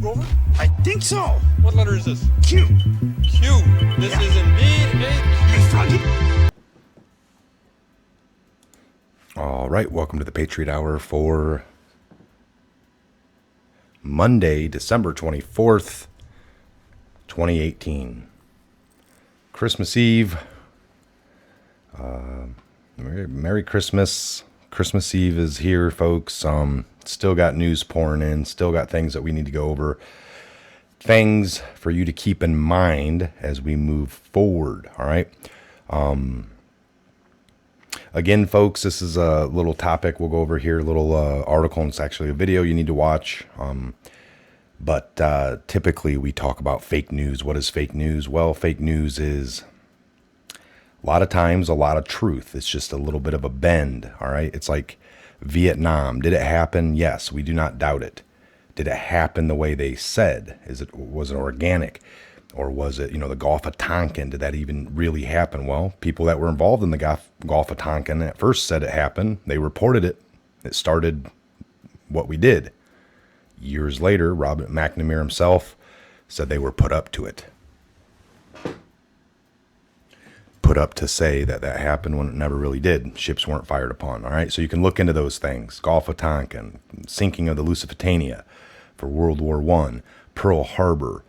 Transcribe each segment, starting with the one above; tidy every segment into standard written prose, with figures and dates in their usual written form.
Rover? I think so. What letter is this? Q. Q. This is indeed a Q. All right, welcome to the Patriot Hour for Monday, December 24th, 2018. Christmas Eve. Merry Christmas. Christmas Eve is here, folks. Still got news pouring in. Still got things that we need to go over. Things for you to keep in mind as we move forward. All right. Again, folks, this is a little topic we'll go over here, a little article, and it's actually a video you need to watch. But typically we talk about fake news. What is fake news? Well, fake news is a lot of times a lot of truth. It's just a little bit of a bend, all right? It's like Vietnam. Did it happen? Yes, we do not doubt it. Did it happen the way they said? Was it organic? Or was it, the Gulf of Tonkin? Did that even really happen? Well, people that were involved in the Gulf of Tonkin at first said it happened. They reported it. It started what we did. Years later, Robert McNamara himself said they were put up to it. Put up to say that happened when it never really did. Ships weren't fired upon. All right, so you can look into those things. Gulf of Tonkin, sinking of the Lusitania for World War I, Pearl Harbor,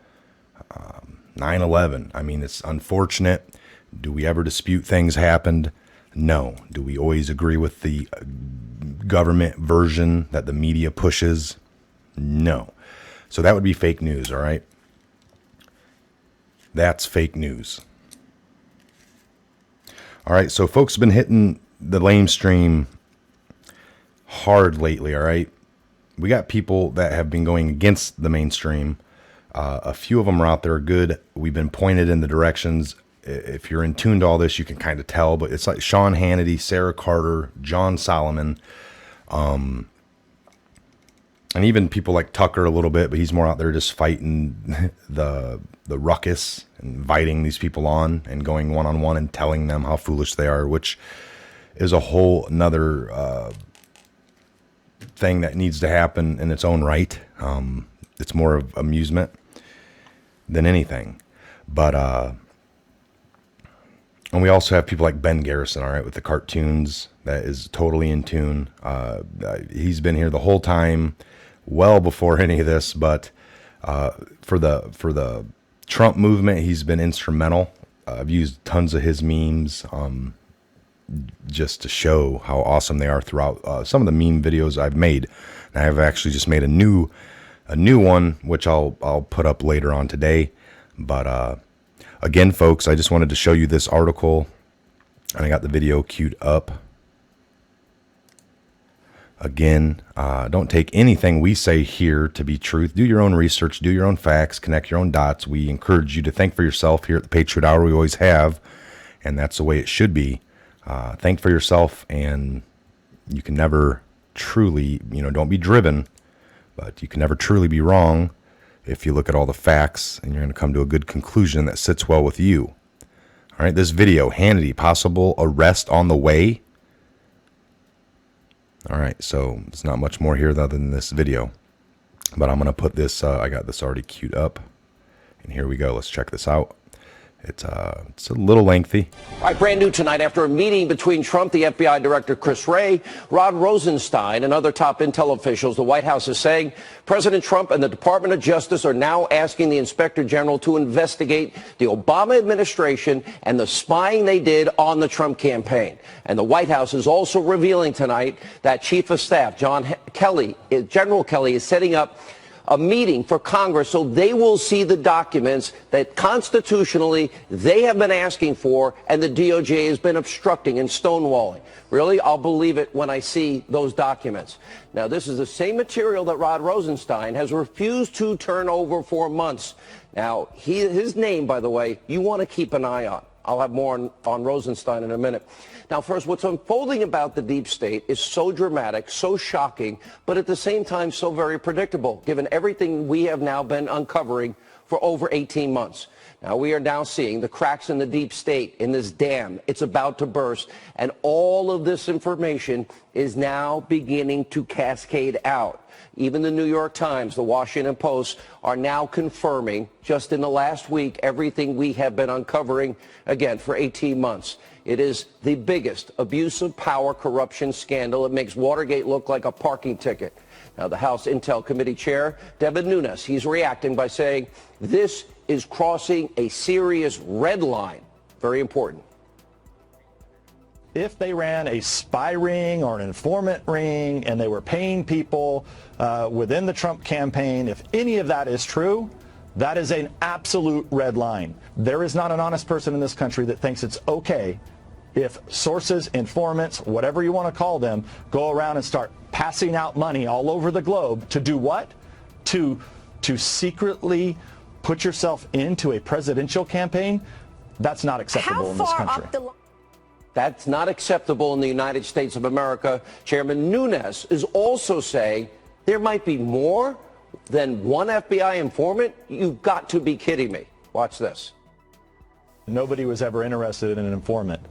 9/11. I mean, it's unfortunate. Do we ever dispute things happened? No. Do we always agree with the government version that the media pushes? No. So that would be fake news, all right? That's fake news. All right, so folks have been hitting the lamestream hard lately, all right? We got people that have been going against the mainstream. A few of them are out there good. We've been pointed in the directions. If you're in tune to all this, you can kind of tell, but it's like Sean Hannity, Sarah Carter, John Solomon, and even people like Tucker a little bit, but he's more out there just fighting the ruckus, inviting these people on and going one-on-one and telling them how foolish they are, which is a whole nother thing that needs to happen in its own right. It's more of amusement than anything. But and we also have people like Ben Garrison, all right, with the cartoons, that is totally in tune. He's been here the whole time, well before any of this, but for the Trump movement, he's been instrumental. I've used tons of his memes just to show how awesome they are throughout some of the meme videos I've made. And I've actually just made a new one, which I'll put up later on today. But again, folks, I just wanted to show you this article, and I got the video queued up. Again, don't take anything we say here to be truth. Do your own research, do your own facts, connect your own dots. We encourage you to think for yourself here at the Patriot Hour. We always have, and that's the way it should be. Think for yourself, and you can never truly, don't be driven, but you can never truly be wrong if you look at all the facts, and you're going to come to a good conclusion that sits well with you. All right, this video, Hannity, possible arrest on the way. All right, so it's not much more here other than this video, but I'm going to put this, I got this already queued up, and here we go. Let's check this out. It's a little lengthy. All right, brand new tonight, after a meeting between Trump, the FBI Director Chris Wray, Rod Rosenstein, and other top intel officials, the White House is saying President Trump and the Department of Justice are now asking the Inspector General to investigate the Obama administration and the spying they did on the Trump campaign. And the White House is also revealing tonight that Chief of Staff General Kelly is setting up a meeting for Congress so they will see the documents that constitutionally they have been asking for and the DOJ has been obstructing and stonewalling. Really, I'll believe it when I see those documents. Now, this is the same material that Rod Rosenstein has refused to turn over for months. Now, his name, by the way, you want to keep an eye on. I'll have more on Rosenstein in a minute. Now, first, what's unfolding about the deep state is so dramatic, so shocking, but at the same time so very predictable, given everything we have now been uncovering for over 18 months. Now, we are now seeing the cracks in the deep state, in this dam. It's about to burst, and all of this information is now beginning to cascade out. Even the New York Times, the Washington Post are now confirming, just in the last week, everything we have been uncovering, again, for 18 months. It is the biggest abuse of power corruption scandal. It makes Watergate look like a parking ticket. Now, the House Intel Committee Chair, Devin Nunes, he's reacting by saying this is crossing a serious red line. Very important. If they ran a spy ring or an informant ring and they were paying people within the Trump campaign, if any of that is true, that is an absolute red line. There is not an honest person in this country that thinks it's okay if sources, informants, whatever you want to call them, go around and start passing out money all over the globe to do what? To secretly put yourself into a presidential campaign. That's not acceptable in this country. That's not acceptable in the United States of America. Chairman Nunes is also saying there might be more than one FBI informant. You've got to be kidding me. Watch this. Nobody was ever interested in an informant.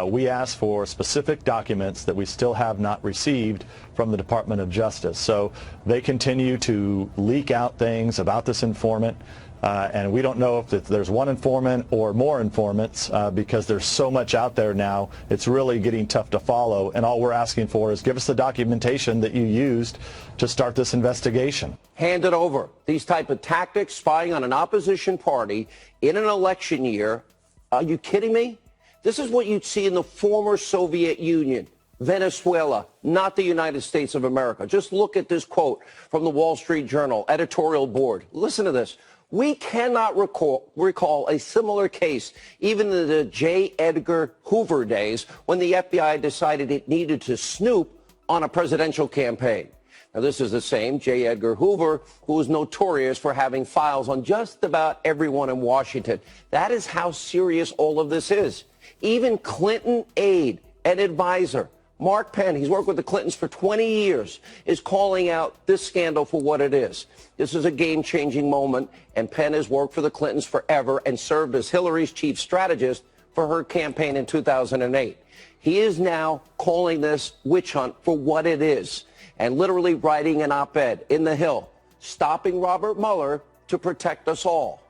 We asked for specific documents that we still have not received from the Department of Justice. So they continue to leak out things about this informant. And we don't know if there's one informant or more informants because there's so much out there now. It's really getting tough to follow. And all we're asking for is give us the documentation that you used to start this investigation. Hand it over. These type of tactics, spying on an opposition party in an election year. Are you kidding me? This is what you'd see in the former Soviet Union, Venezuela, not the United States of America. Just look at this quote from the Wall Street Journal editorial board. Listen to this. We cannot recall a similar case, even in the J. Edgar Hoover days, when the FBI decided it needed to snoop on a presidential campaign. Now, this is the same J. Edgar Hoover who was notorious for having files on just about everyone in Washington. That is how serious all of this is. Even Clinton aide and advisor Mark Penn, he's worked with the Clintons for 20 years, is calling out this scandal for what it is. This is a game-changing moment, and Penn has worked for the Clintons forever and served as Hillary's chief strategist for her campaign in 2008. He is now calling this witch hunt for what it is and literally writing an op-ed in The Hill, stopping Robert Mueller to protect us all.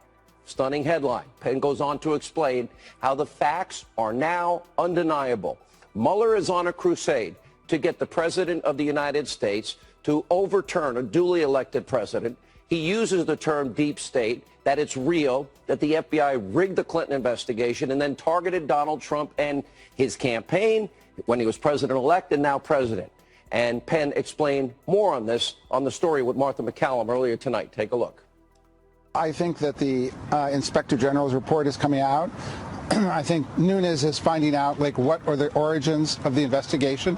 Stunning headline. Penn goes on to explain how the facts are now undeniable. Mueller is on a crusade to get the president of the United States to overturn a duly elected president. He uses the term deep state, that it's real, that the FBI rigged the Clinton investigation and then targeted Donald Trump and his campaign when he was president-elect and now president. And Penn explained more on this on the story with Martha McCallum earlier tonight. Take a look. I think that the Inspector General's report is coming out. I think Nunes is finding out, like, what are the origins of the investigation.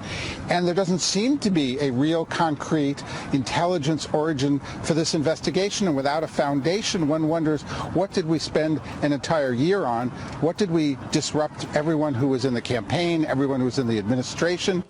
And there doesn't seem to be a real concrete intelligence origin for this investigation. And without a foundation, one wonders, what did we spend an entire year on? What did we disrupt everyone who was in the campaign, everyone who was in the administration?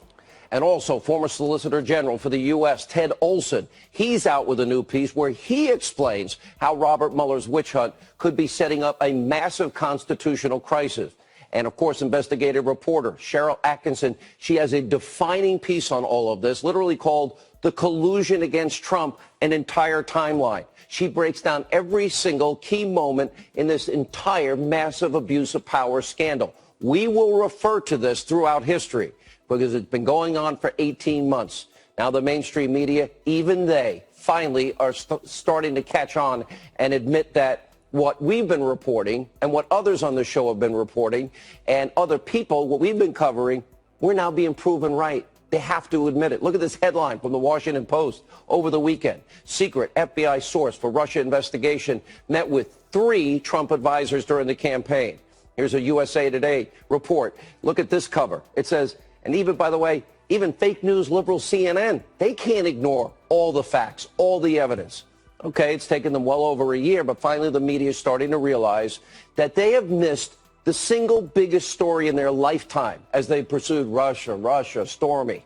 And also, former Solicitor General for the U.S., Ted Olson, he's out with a new piece where he explains how Robert Mueller's witch hunt could be setting up a massive constitutional crisis. And, of course, investigative reporter Cheryl Atkinson, she has a defining piece on all of this, literally called The Collusion Against Trump, an entire timeline. She breaks down every single key moment in this entire massive abuse of power scandal. We will refer to this throughout history, because it's been going on for 18 months. Now the mainstream media, even they, finally are starting to catch on and admit that what we've been reporting and what others on the show have been reporting and other people, what we've been covering, we're now being proven right. They have to admit it. Look at this headline from the Washington Post over the weekend. Secret FBI source for Russia investigation met with 3 Trump advisors during the campaign. Here's a USA Today report. Look at this cover. It says, and even, by the way, even fake news liberal CNN, they can't ignore all the facts, all the evidence. Okay, it's taken them well over a year, but finally the media is starting to realize that they have missed the single biggest story in their lifetime as they pursued Russia, Stormy.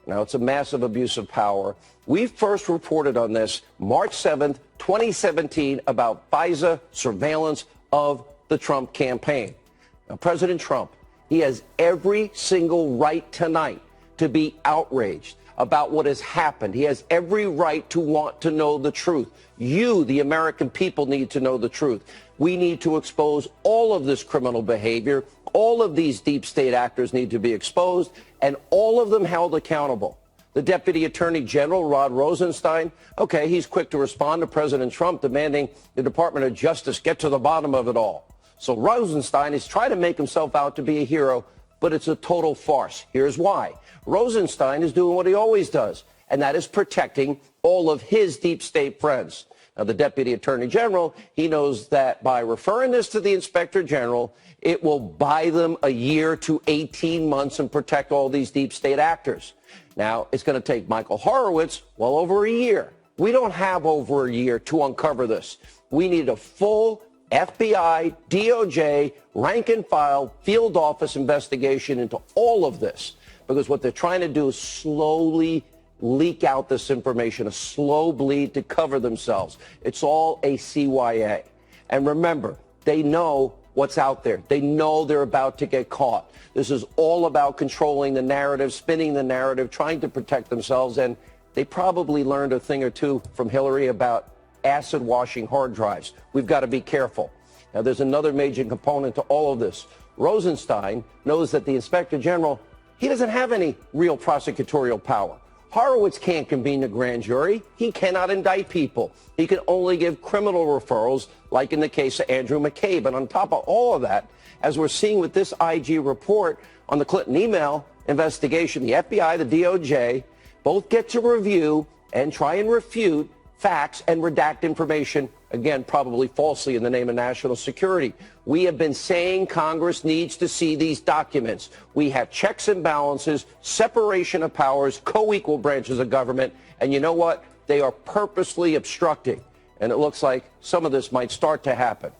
Now, it's a massive abuse of power. We first reported on this March 7th, 2017, about FISA surveillance of the Trump campaign. Now, President Trump, he has every single right tonight to be outraged about what has happened. He has every right to want to know the truth. You, the American people, need to know the truth. We need to expose all of this criminal behavior. All of these deep state actors need to be exposed, and all of them held accountable. The Deputy Attorney General, Rod Rosenstein, okay, he's quick to respond to President Trump demanding the Department of Justice get to the bottom of it all. So Rosenstein is trying to make himself out to be a hero, but it's a total farce. Here's why. Rosenstein is doing what he always does, and that is protecting all of his deep state friends. Now, the Deputy Attorney General, he knows that by referring this to the Inspector General, it will buy them a year to 18 months and protect all these deep state actors. Now, it's going to take Michael Horowitz well over a year. We don't have over a year to uncover this. We need a full FBI, DOJ, rank and file, field office investigation into all of this, because what they're trying to do is slowly leak out this information, a slow bleed to cover themselves. It's all a CYA. And remember, they know what's out there. They know they're about to get caught. This is all about controlling the narrative, spinning the narrative, trying to protect themselves. And they probably learned a thing or two from Hillary about acid washing hard drives. We've got to be careful. Now, there's another major component to all of this. Rosenstein knows that the Inspector General, he doesn't have any real prosecutorial power. Horowitz can't convene a grand jury. He cannot indict people. He can only give criminal referrals, like in the case of Andrew McCabe. And on top of all of that, as we're seeing with this IG report on the Clinton email investigation, the FBI, the DOJ, both get to review and try and refute facts and redact information, again, probably falsely in the name of national security. We have been saying Congress needs to see these documents. We have checks and balances, separation of powers, co-equal branches of government, and you know what? They are purposely obstructing, and it looks like some of this might start to happen.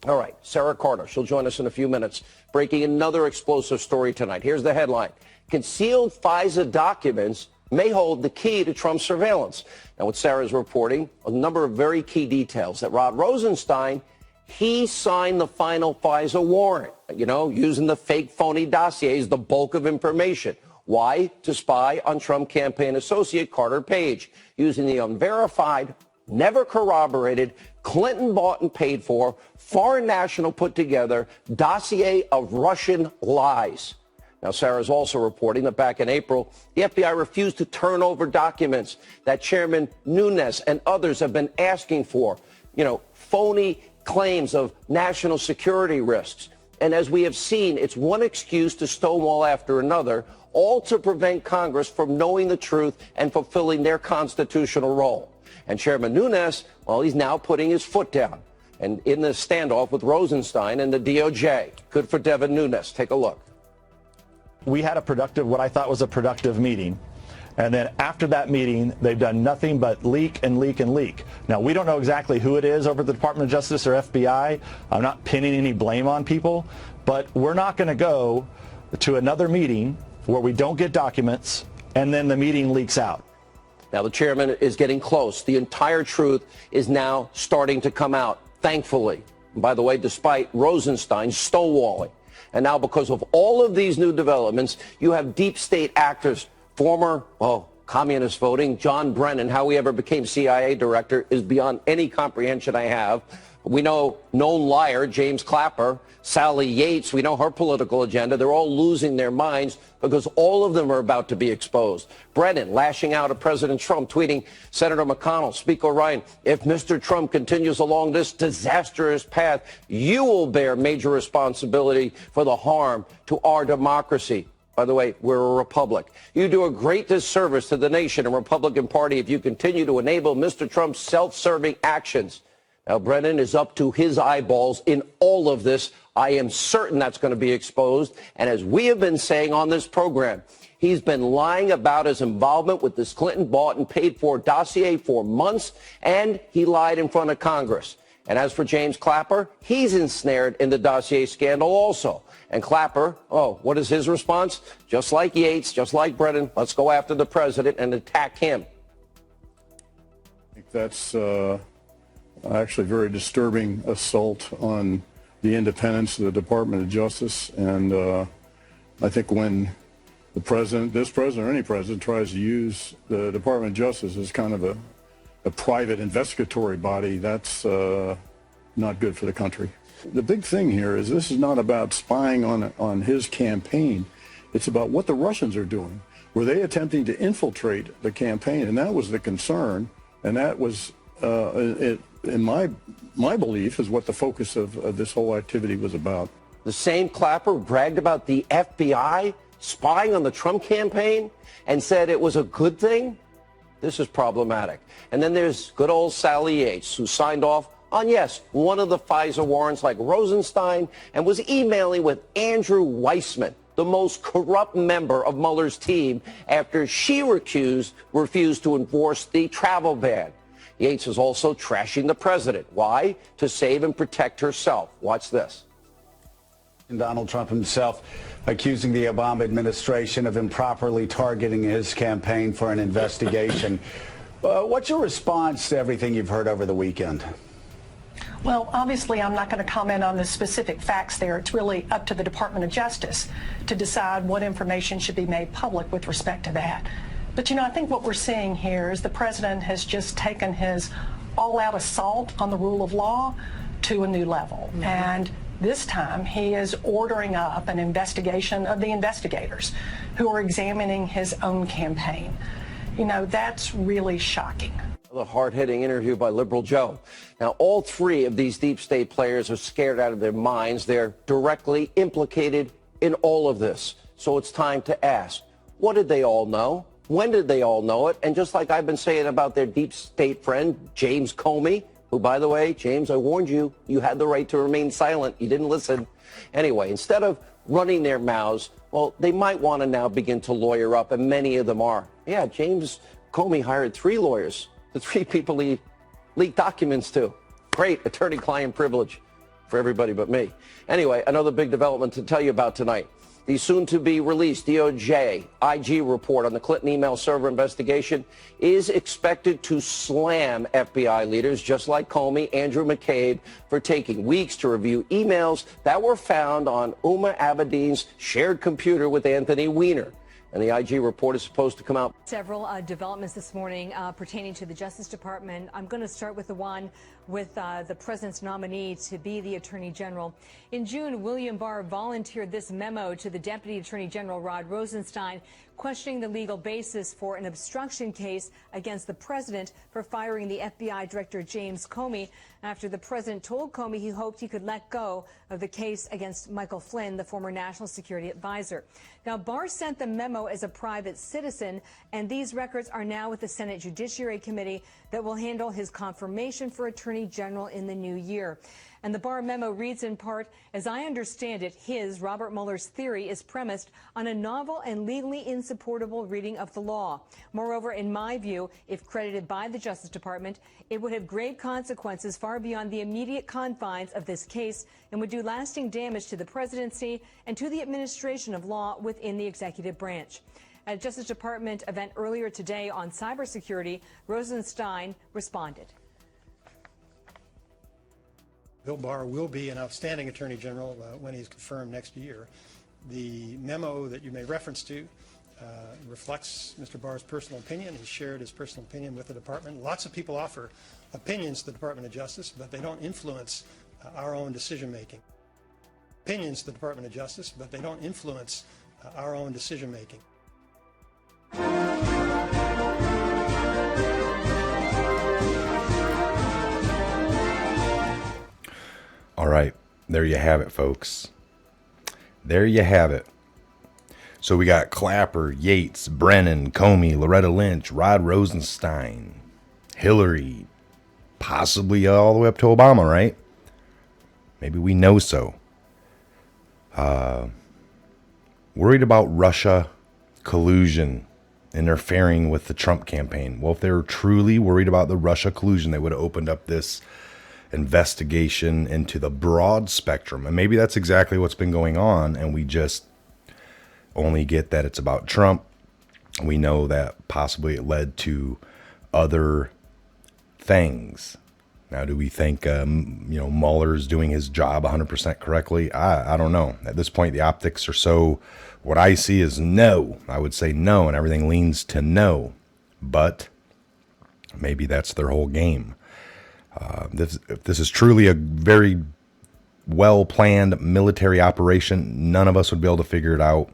All right, Sarah Carter, she'll join us in a few minutes, breaking another explosive story tonight. Here's the headline. Concealed FISA documents may hold the key to Trump's surveillance. Now, what Sarah's reporting, a number of very key details, that Rod Rosenstein, he signed the final FISA warrant, using the fake phony dossiers, the bulk of information. Why? To spy on Trump campaign associate Carter Page, using the unverified, never corroborated, Clinton bought and paid for, foreign national put together dossier of Russian lies. Now, Sarah's also reporting that back in April, the FBI refused to turn over documents that Chairman Nunes and others have been asking for, phony claims of national security risks. And as we have seen, it's one excuse to stonewall after another, all to prevent Congress from knowing the truth and fulfilling their constitutional role. And Chairman Nunes, well, he's now putting his foot down. And in this standoff with Rosenstein and the DOJ, good for Devin Nunes. Take a look. We had what I thought was a productive meeting. And then after that meeting, they've done nothing but leak and leak and leak. Now, we don't know exactly who it is over at the Department of Justice or FBI. I'm not pinning any blame on people, but we're not going to go to another meeting where we don't get documents and then the meeting leaks out. Now, the chairman is getting close. The entire truth is now starting to come out, thankfully. And by the way, despite Rosenstein stonewalling. And now, because of all of these new developments, you have deep state actors, former, communist voting, John Brennan, how he ever became CIA director is beyond any comprehension I have. We know known liar, James Clapper, Sally Yates, we know her political agenda. They're all losing their minds because all of them are about to be exposed. Brennan lashing out at President Trump, tweeting, Senator McConnell, Speaker Ryan, if Mr. Trump continues along this disastrous path, you will bear major responsibility for the harm to our democracy. By the way, we're a republic. You do a great disservice to the nation and Republican Party if you continue to enable Mr. Trump's self-serving actions. Now, Brennan is up to his eyeballs in all of this. I am certain that's going to be exposed. And as we have been saying on this program, he's been lying about his involvement with this Clinton bought and paid for dossier for months, and he lied in front of Congress. And as for James Clapper, he's ensnared in the dossier scandal also. And Clapper, what is his response? Just like Yates, just like Brennan, let's go after the president and attack him. I think that's actually very disturbing assault on the independence of the Department of Justice. And I think when the president, this president or any president, tries to use the Department of Justice as kind of a private investigatory body, that's not good for the country. The big thing here is this is not about spying on his campaign. It's about what the Russians are doing. Were they attempting to infiltrate the campaign? And that was the concern. And that was, in my belief, is what the focus of this whole activity was about. The same Clapper bragged about the FBI spying on the Trump campaign and said it was a good thing? This is problematic. And then there's good old Sally Yates, who signed off on, yes, one of the FISA warrants like Rosenstein, and was emailing with Andrew Weissman, the most corrupt member of Mueller's team, after she refused to enforce the travel ban. Yates is also trashing the president. Why? To save and protect herself. Watch this. Donald Trump himself accusing the Obama administration of improperly targeting his campaign for an investigation. What's your response to everything you've heard over the weekend? Well, obviously, I'm not going to comment on the specific facts there. It's really up to the Department of Justice to decide what information should be made public with respect to that. But, I think what we're seeing here is the president has just taken his all-out assault on the rule of law to a new level. Mm-hmm. And this time, he is ordering up an investigation of the investigators who are examining his own campaign. That's really shocking. The hard-hitting interview by Liberal Joe. Now, all three of these deep state players are scared out of their minds. They're directly implicated in all of this. So it's time to ask, what did they all know? When did they all know it? And just like I've been saying about their deep state friend, James Comey, who, by the way, James, I warned you, you had the right to remain silent. You didn't listen. Anyway, instead of running their mouths, well, they might want to now begin to lawyer up, and many of them are. Yeah, James Comey hired 3 lawyers. The 3 people he leaked documents to. Great attorney-client privilege for everybody but me. Anyway, another big development to tell you about tonight. The soon-to-be-released DOJ IG report on the Clinton email server investigation is expected to slam FBI leaders just like Comey, Andrew McCabe, for taking weeks to review emails that were found on Huma Abedin's shared computer with Anthony Weiner. And the IG report is supposed to come out. Several developments this morning pertaining to the Justice Department. I'm going to start with the one with the president's nominee to be the Attorney General. In June, William Barr volunteered this memo to the Deputy Attorney General Rod Rosenstein, questioning the legal basis for an obstruction case against the president for firing the FBI Director James Comey after the president told Comey he hoped he could let go of the case against Michael Flynn, the former national security advisor. Now, Barr sent the memo as a private citizen, and these records are now with the Senate Judiciary Committee that will handle his confirmation for Attorney General in the new year. And the Barr memo reads in part, as I understand it, Robert Mueller's theory is premised on a novel and legally insupportable reading of the law. Moreover, in my view, if credited by the Justice Department, it would have grave consequences far beyond the immediate confines of this case and would do lasting damage to the presidency and to the administration of law within the executive branch. At a Justice Department event earlier today on cybersecurity, Rosenstein responded. Bill Barr will be an outstanding Attorney General when he's confirmed next year. The memo that you may reference to reflects Mr. Barr's personal opinion. He shared his personal opinion with the department. Lots of people offer opinions to the Department of Justice, but they don't influence our own decision-making. Opinions to the Department of Justice, but they don't influence our own decision-making. All right, there you have it, folks. There you have it. So we got Clapper, Yates, Brennan, Comey, Loretta Lynch, Rod Rosenstein, Hillary, possibly all the way up to Obama, right? Maybe we know so. Worried about Russia collusion interfering with the Trump campaign. Well, if they were truly worried about the Russia collusion, they would have opened up this investigation into the broad spectrum. And maybe that's exactly what's been going on, and we just only get that it's about Trump. We know that possibly it led to other things. Now, do we think, Mueller's doing his job 100% correctly? I don't know. At this point, the optics are so, what I see is no. I would say no, and everything leans to no. But maybe that's their whole game. If this is truly a very well-planned military operation, none of us would be able to figure it out.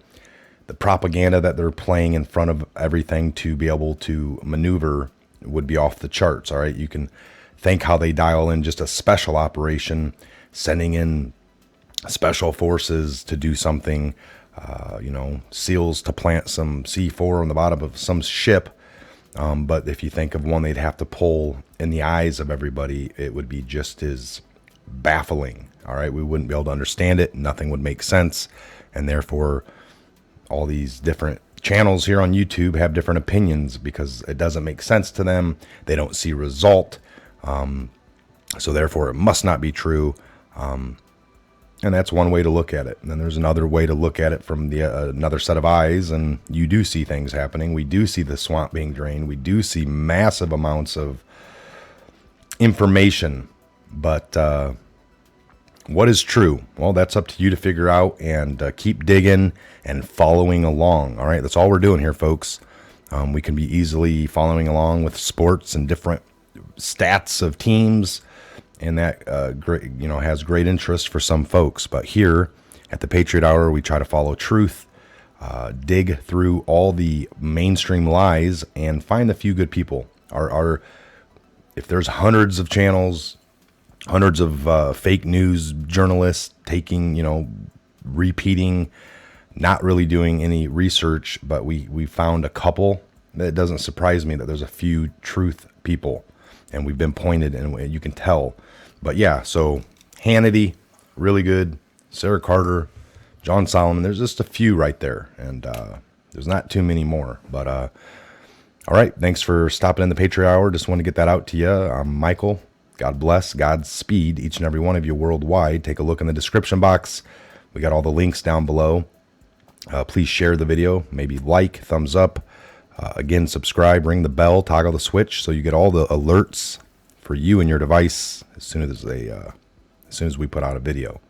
The propaganda that they're playing in front of everything to be able to maneuver would be off the charts. All right, you can think how they dial in just a special operation, sending in special forces to do something, SEALs to plant some C4 on the bottom of some ship. But if you think of one they'd have to pull in the eyes of everybody, it would be just as baffling. All right, we wouldn't be able to understand it. Nothing would make sense. And therefore, all these different channels here on YouTube have different opinions because it doesn't make sense to them. They don't see result. So therefore, it must not be true. And that's one way to look at it. And then there's another way to look at it from the another set of eyes, and you do see things happening. We do see the swamp being drained. We do see massive amounts of information. But what is true? Well, that's up to you to figure out, and keep digging and following along. All right, that's all we're doing here, folks. We can be easily following along with sports and different stats of teams, and that has great interest for some folks. But here at the Patriot Hour, we try to follow truth, dig through all the mainstream lies, and find a few good people. If there's hundreds of channels, hundreds of fake news journalists taking, repeating, not really doing any research, but we found a couple. It doesn't surprise me that there's a few truth people, and we've been pointed, and you can tell. But yeah, so Hannity, really good. Sarah Carter, John Solomon, there's just a few right there, and there's not too many more. But all right, thanks for stopping in the Patriot Hour. Just want to get that out to you. I'm Michael. God bless, Godspeed, each and every one of you worldwide. Take a look in the description box. We got all the links down below. Please share the video, maybe like, thumbs up. Again, subscribe, ring the bell, toggle the switch so you get all the alerts for you and your device as soon as we put out a video.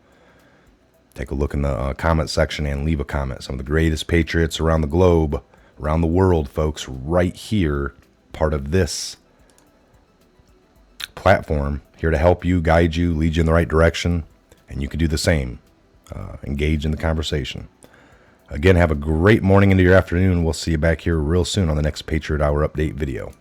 Take a look in the comment section and leave a comment. Some of the greatest patriots around the globe, around the world, folks, right here, part of this platform, here to help you, guide you, lead you in the right direction, and you can do the same. Engage in the conversation. Again, have a great morning into your afternoon. We'll see you back here real soon on the next Patriot Hour update video.